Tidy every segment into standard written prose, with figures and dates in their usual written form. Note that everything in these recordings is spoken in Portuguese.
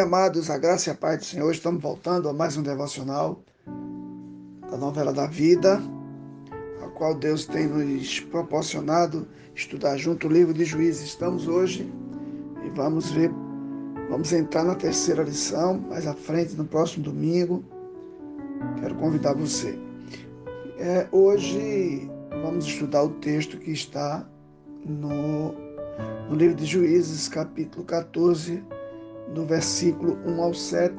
Amados, a graça e a paz do Senhor, hoje estamos voltando a mais um devocional da novela da vida, a qual Deus tem nos proporcionado estudar junto o livro de Juízes. Estamos hoje e vamos entrar na terceira lição, mais à frente, no próximo domingo. Quero convidar você. Hoje vamos estudar o texto que está no livro de Juízes, capítulo 14, do versículo 1 ao 7,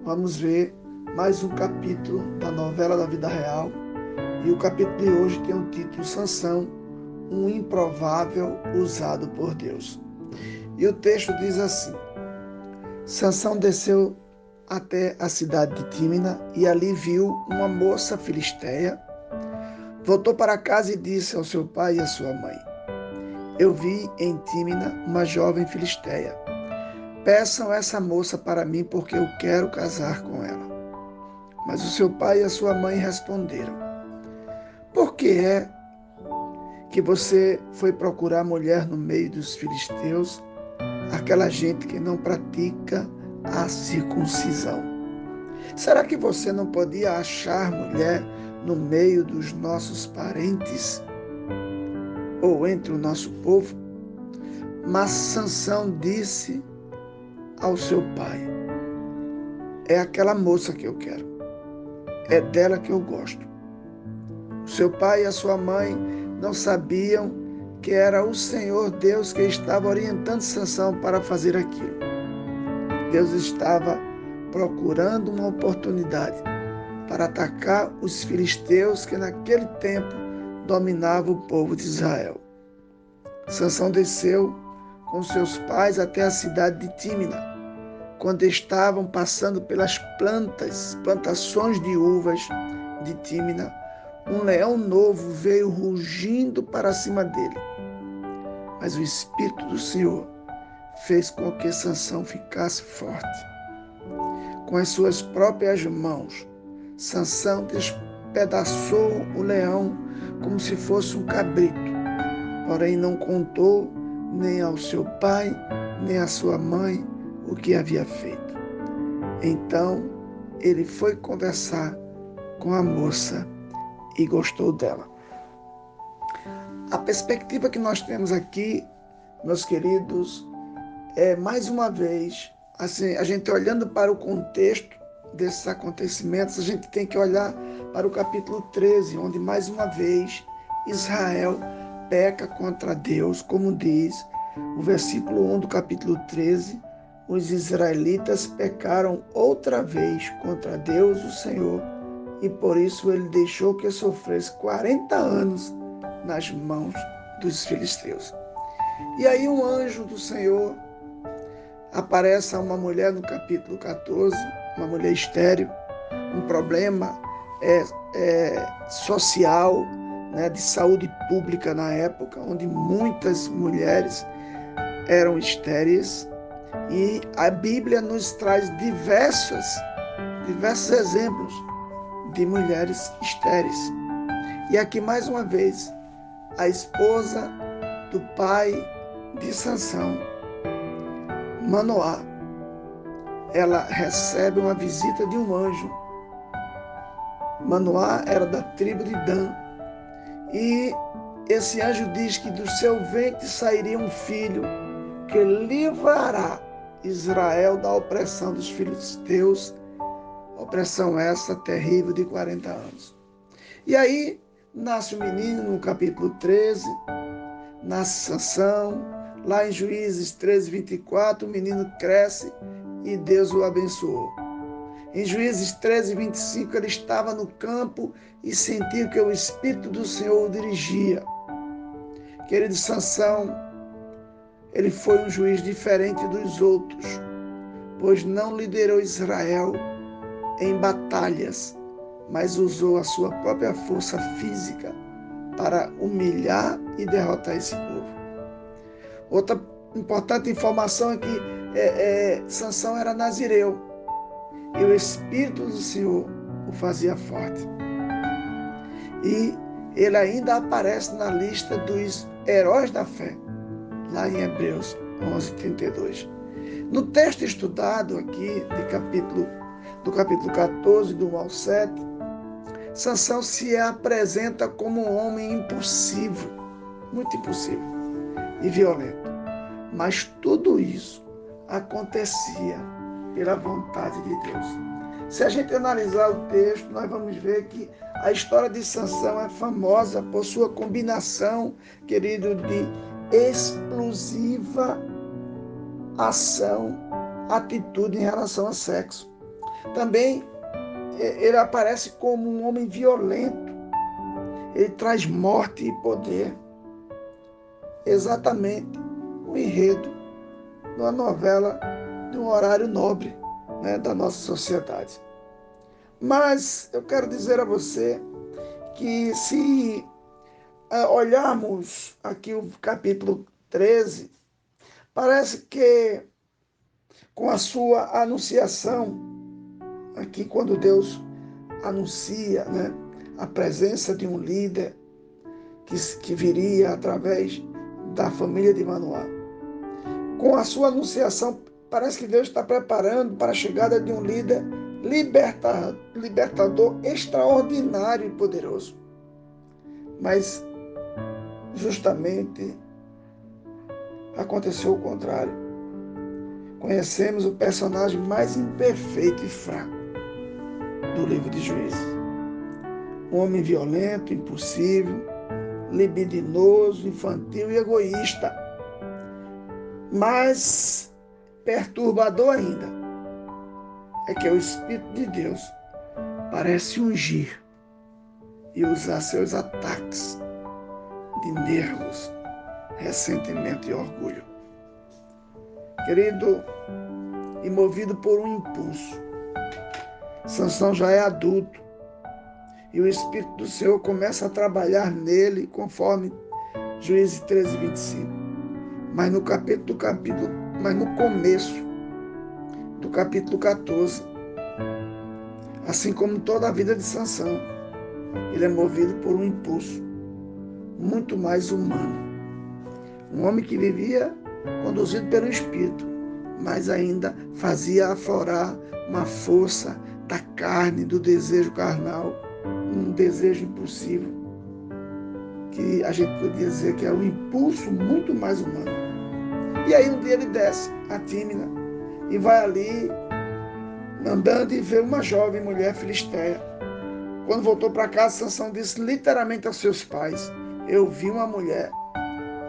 vamos ver mais um capítulo da novela da vida real. E o capítulo de hoje tem o título Sansão, um improvável usado por Deus. E o texto diz assim: Sansão desceu até a cidade de Tímina e ali viu uma moça filisteia. Voltou para casa e disse ao seu pai e à sua mãe: Eu vi em Tímina uma jovem filisteia. Peçam essa moça para mim, porque eu quero casar com ela. Mas o seu pai e a sua mãe responderam: Por que é que você foi procurar mulher no meio dos filisteus, aquela gente que não pratica a circuncisão? Será que você não podia achar mulher no meio dos nossos parentes ou entre o nosso povo? Mas Sansão disse ao seu pai: É aquela moça que eu quero. É dela que eu gosto. O seu pai e a sua mãe não sabiam que era o Senhor Deus que estava orientando Sansão para fazer aquilo. Deus estava procurando uma oportunidade para atacar os filisteus que naquele tempo dominavam o povo de Israel. Sansão desceu com seus pais até a cidade de Tímina. Quando estavam passando pelas plantações de uvas de Tímina, um leão novo veio rugindo para cima dele. Mas o Espírito do Senhor fez com que Sansão ficasse forte. Com as suas próprias mãos, Sansão despedaçou o leão como se fosse um cabrito, porém não contou nem ao seu pai, nem à sua mãe o que havia feito. Então ele foi conversar com a moça e gostou dela. A perspectiva que nós temos aqui, meus queridos, é mais uma vez, assim, a gente olhando para o contexto desses acontecimentos, a gente tem que olhar para o capítulo 13, onde mais uma vez Israel peca contra Deus, como diz o versículo 1 do capítulo 13, os israelitas pecaram outra vez contra Deus, o Senhor, e por isso ele deixou que sofresse 40 anos nas mãos dos filisteus. E aí um anjo do Senhor aparece a uma mulher no capítulo 14, uma mulher estéril, um problema social, de saúde pública na época, onde muitas mulheres eram estéreis. E a Bíblia nos traz diversos exemplos de mulheres estéreis. E aqui mais uma vez, a esposa do pai de Sansão, Manoá, ela recebe uma visita de um anjo. Manoá era da tribo de Dan. E esse anjo diz que do seu ventre sairia um filho que livrará Israel da opressão dos filisteus, opressão essa terrível de 40 anos. E aí nasce o menino no capítulo 13, nasce Sansão, lá em Juízes 13, 24, o menino cresce e Deus o abençoou. Em Juízes 13, 25, ele estava no campo e sentiu que o Espírito do Senhor o dirigia. Querido Sansão, ele foi um juiz diferente dos outros, pois não liderou Israel em batalhas, mas usou a sua própria força física para humilhar e derrotar esse povo. Outra importante informação é que Sansão era nazireu e o Espírito do Senhor o fazia forte. E ele ainda aparece na lista dos heróis da fé, lá em Hebreus 11, 32. No texto estudado aqui, do capítulo 14, do 1 ao 7, Sansão se apresenta como um homem impulsivo, muito impulsivo e violento. Mas tudo isso acontecia pela vontade de Deus. Se a gente analisar o texto, nós vamos ver que a história de Sansão é famosa por sua combinação, querido, de explosiva ação, atitude em relação ao sexo. Também ele aparece como um homem violento. Ele traz morte e poder. Exatamente o enredo de uma novela de um horário nobre, né, da nossa sociedade. Mas eu quero dizer a você que se olharmos aqui o capítulo 13, parece que com a sua anunciação, aqui quando Deus anuncia, né, a presença de um líder que viria através da família de Manoá. Com a sua anunciação, parece que Deus está preparando para a chegada de um líder libertador extraordinário e poderoso. Mas, justamente, aconteceu o contrário. Conhecemos o personagem mais imperfeito e fraco do livro de Juízes. Um homem violento, impulsivo, libidinoso, infantil e egoísta. Mas perturbador ainda é que o Espírito de Deus parece ungir e usar seus ataques de nervos, ressentimento e orgulho. Querido, e movido por um impulso, Sansão já é adulto e o Espírito do Senhor começa a trabalhar nele conforme Juízes 13, 25. Mas no começo do capítulo 14, assim como toda a vida de Sansão, ele é movido por um impulso muito mais humano. Um homem que vivia conduzido pelo Espírito, mas ainda fazia aflorar uma força da carne, do desejo carnal, um desejo impulsivo, que a gente podia dizer que é um impulso muito mais humano. E aí um dia ele desce a Tímina e vai ali andando e vê uma jovem mulher filisteia. Quando voltou para casa, Sansão disse literalmente aos seus pais: eu vi uma mulher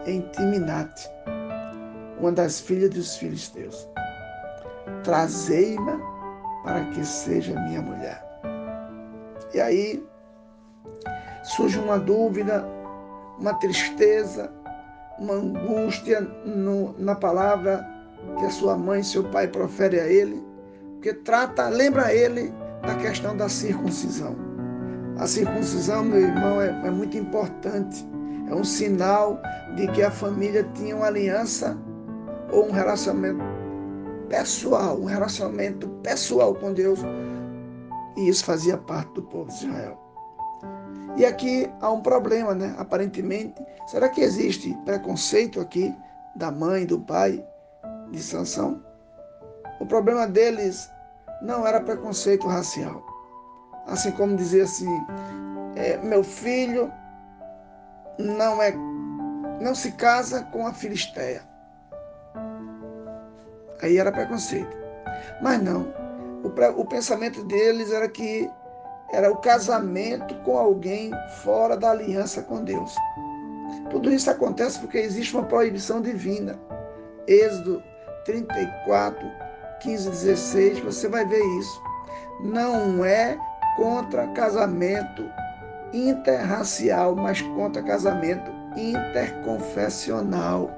em Timinate, uma das filhas dos filisteus. Trazei-ma para que seja minha mulher. E aí surge uma dúvida, uma tristeza, uma angústia na palavra que a sua mãe e seu pai proferem a ele, porque lembra ele da questão da circuncisão. A circuncisão, meu irmão, é muito importante. É um sinal de que a família tinha uma aliança ou um relacionamento pessoal com Deus. E isso fazia parte do povo de Israel. E aqui há um problema, né? Aparentemente, será que existe preconceito aqui da mãe e do pai de Sansão? O problema deles não era preconceito racial. Assim como dizer assim, meu filho não se casa com a filisteia. Aí era preconceito. Mas não. O pensamento deles era que era o casamento com alguém fora da aliança com Deus. Tudo isso acontece porque existe uma proibição divina. Êxodo 34, 15, 16, você vai ver isso. Não é contra casamento interracial, mas contra casamento interconfessional.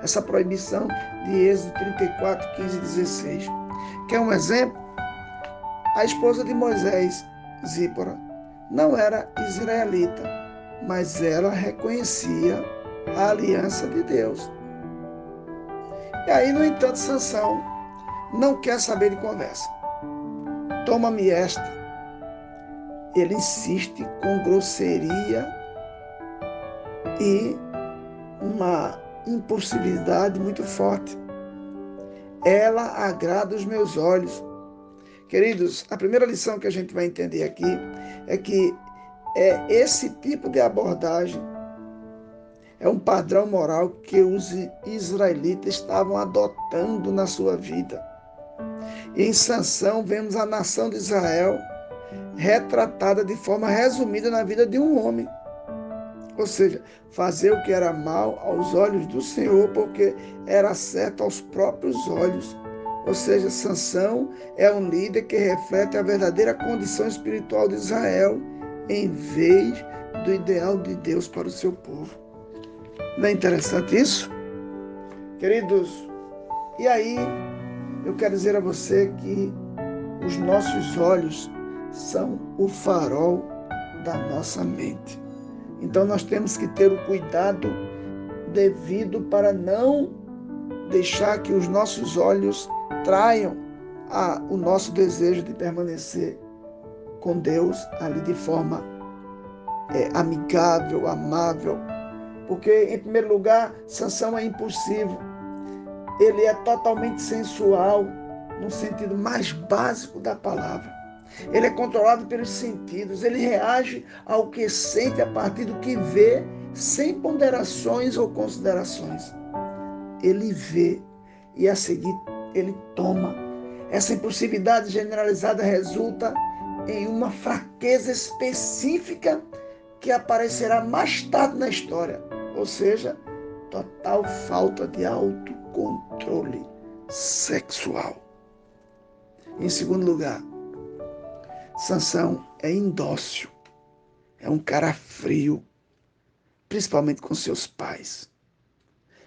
Essa proibição de Êxodo 34, 15 e 16. Quer um exemplo? A esposa de Moisés, Zípora, não era israelita, mas ela reconhecia a aliança de Deus. E aí, no entanto, Sansão não quer saber de conversa. Toma-me esta. Ele insiste com grosseria e uma impulsividade muito forte. ela agrada os meus olhos. Queridos, a primeira lição que a gente vai entender aqui é que esse tipo de abordagem é um padrão moral que os israelitas estavam adotando na sua vida. E em Sansão vemos a nação de Israel retratada de forma resumida na vida de um homem. Ou seja, fazer o que era mal aos olhos do Senhor, porque era certo aos próprios olhos. Ou seja, Sansão é um líder que reflete a verdadeira condição espiritual de Israel, em vez do ideal de Deus para o seu povo. Não é interessante isso? Queridos, e aí eu quero dizer a você que os nossos olhos são o farol da nossa mente. Então nós temos que ter o cuidado devido para não deixar que os nossos olhos traiam o nosso desejo de permanecer com Deus ali de forma amigável, amável. Porque, em primeiro lugar, Sansão é impulsivo. Ele é totalmente sensual, no sentido mais básico da palavra. Ele é controlado pelos sentidos, ele reage ao que sente a partir do que vê, sem ponderações ou considerações. Ele vê e a seguir ele toma. Essa impulsividade generalizada resulta em uma fraqueza específica que aparecerá mais tarde na história, ou seja, total falta de autocontrole sexual. Em segundo lugar, Sansão é indócil, é um cara frio, principalmente com seus pais.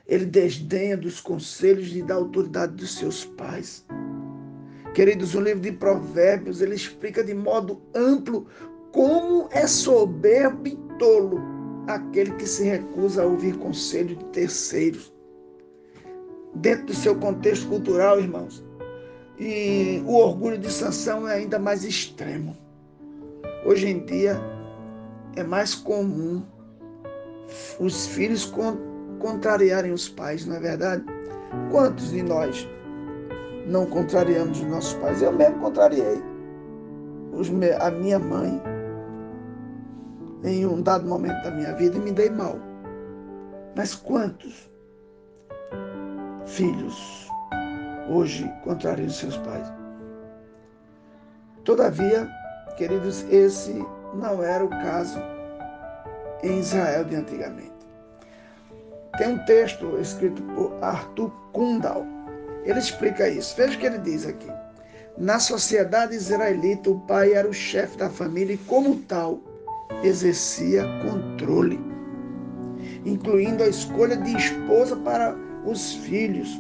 Ele desdenha dos conselhos e da autoridade dos seus pais. Queridos, o livro de Provérbios, ele explica de modo amplo como é soberbo e tolo aquele que se recusa a ouvir conselho de terceiros. Dentro do seu contexto cultural, irmãos, e o orgulho de Sansão é ainda mais extremo. Hoje em dia, é mais comum os filhos contrariarem os pais, não é verdade? Quantos de nós não contrariamos os nossos pais? Eu mesmo contrariei a minha mãe em um dado momento da minha vida e me dei mal. Mas quantos filhos hoje contrariam seus pais? Todavia, queridos, esse não era o caso em Israel de antigamente. Tem um texto escrito por Arthur Kundal. Ele explica isso. Veja o que ele diz aqui. Na sociedade israelita, o pai era o chefe da família e, como tal, exercia controle, incluindo a escolha de esposa para os filhos.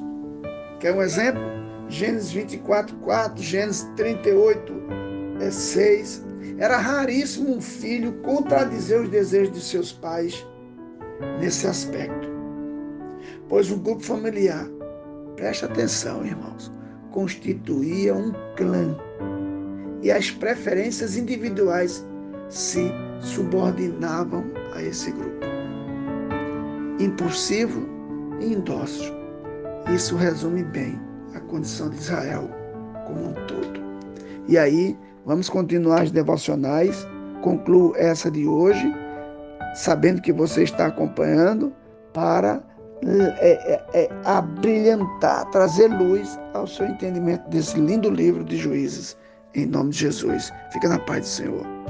Quer um exemplo? Gênesis 24:4, Gênesis 38:6. Era raríssimo um filho contradizer os desejos de seus pais nesse aspecto. Pois o grupo familiar, preste atenção, irmãos, constituía um clã e as preferências individuais se subordinavam a esse grupo. Impulsivo e indócil. Isso resume bem a condição de Israel como um todo. E aí, vamos continuar as devocionais. Concluo essa de hoje, sabendo que você está acompanhando para abrilhantar, trazer luz ao seu entendimento desse lindo livro de Juízes. Em nome de Jesus. Fica na paz do Senhor.